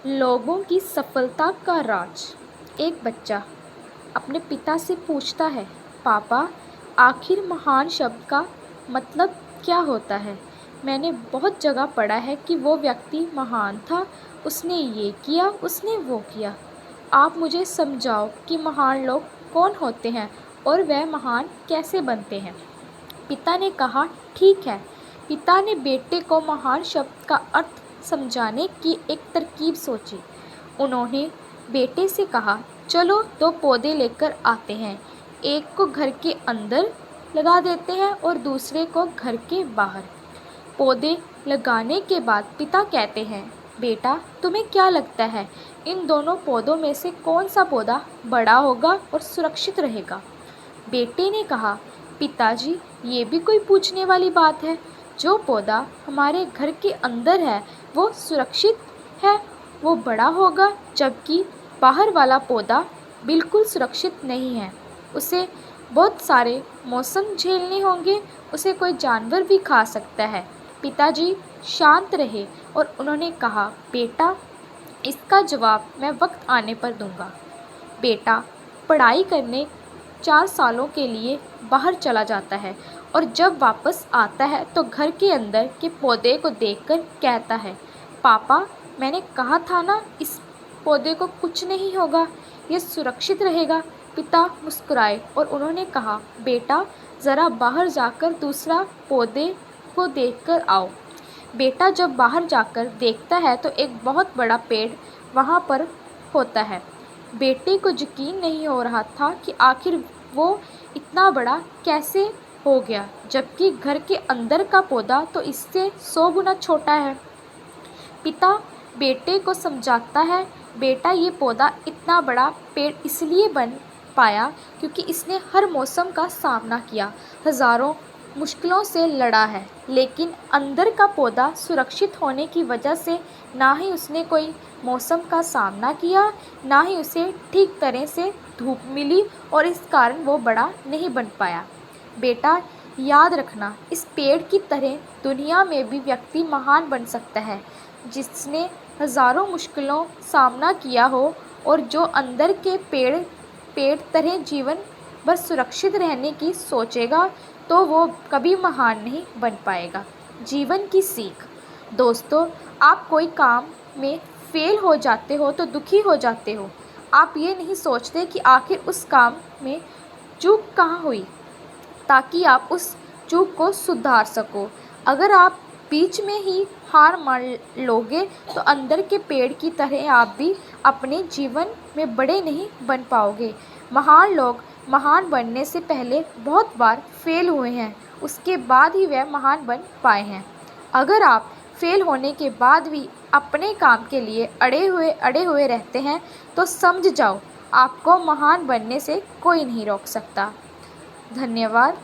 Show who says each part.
Speaker 1: लोगों की सफलता का राज। एक बच्चा अपने पिता से पूछता है, पापा, आखिर महान शब्द का मतलब क्या होता है? मैंने बहुत जगह पढ़ा है कि वो व्यक्ति महान था, उसने ये किया, उसने वो किया। आप मुझे समझाओ कि महान लोग कौन होते हैं और वह महान कैसे बनते हैं। पिता ने कहा, ठीक है। पिता ने बेटे को महान शब्द का अर्थ समझाने की एक तरकीब सोची। उन्होंने बेटे से कहा, चलो 2 पौधे लेकर आते हैं। एक को घर के अंदर लगा देते हैं और दूसरे को घर के बाहर। पौधे लगाने के बाद पिता कहते हैं, बेटा, तुम्हें क्या लगता है, इन दोनों पौधों में से कौन सा पौधा बड़ा होगा और सुरक्षित रहेगा? बेटे ने कहा, पिताजी, ये भी कोई पूछने वाली बात है। जो पौधा हमारे घर के अंदर है वो सुरक्षित है, वो बड़ा होगा, जबकि बाहर वाला पौधा बिल्कुल सुरक्षित नहीं है। उसे बहुत सारे मौसम झेलने होंगे, उसे कोई जानवर भी खा सकता है। पिताजी शांत रहे और उन्होंने कहा, बेटा, इसका जवाब मैं वक्त आने पर दूंगा। बेटा पढ़ाई करने 4 सालों के लिए बाहर चला जाता है और जब वापस आता है तो घर के अंदर के पौधे को देखकर कहता है, पापा, मैंने कहा था ना, इस पौधे को कुछ नहीं होगा, ये सुरक्षित रहेगा। पिता मुस्कुराए और उन्होंने कहा, बेटा, ज़रा बाहर जाकर दूसरा पौधे को देखकर आओ। बेटा जब बाहर जाकर देखता है तो एक बहुत बड़ा पेड़ वहाँ पर होता है। बेटे को यकीन नहीं हो रहा था कि आखिर वो इतना बड़ा कैसे हो गया, जबकि घर के अंदर का पौधा तो इससे 100 गुना छोटा है। पिता बेटे को समझाता है, बेटा, ये पौधा इतना बड़ा पेड़ इसलिए बन पाया क्योंकि इसने हर मौसम का सामना किया, हज़ारों मुश्किलों से लड़ा है, लेकिन अंदर का पौधा सुरक्षित होने की वजह से ना ही उसने कोई मौसम का सामना किया, ना ही उसे ठीक तरह से धूप मिली और इस कारण वो बड़ा नहीं बन पाया। बेटा, याद रखना, इस पेड़ की तरह दुनिया में भी व्यक्ति महान बन सकता है, जिसने हज़ारों मुश्किलों सामना किया हो और जो अंदर के पेड़ तरह जीवन बस सुरक्षित रहने की सोचेगा तो वो कभी महान नहीं बन पाएगा। जीवन की सीख। दोस्तों, आप कोई काम में फेल हो जाते हो तो दुखी हो जाते हो। आप ये नहीं सोचते कि आखिर उस काम में चूक कहाँ हुई, ताकि आप उस चूक को सुधार सको। अगर आप बीच में ही हार मान लोगे तो अंदर के पेड़ की तरह आप भी अपने जीवन में बड़े नहीं बन पाओगे। महान लोग महान बनने से पहले बहुत बार फेल हुए हैं, उसके बाद ही वह महान बन पाए हैं। अगर आप फेल होने के बाद भी अपने काम के लिए अड़े हुए रहते हैं तो समझ जाओ, आपको महान बनने से कोई नहीं रोक सकता। धन्यवाद।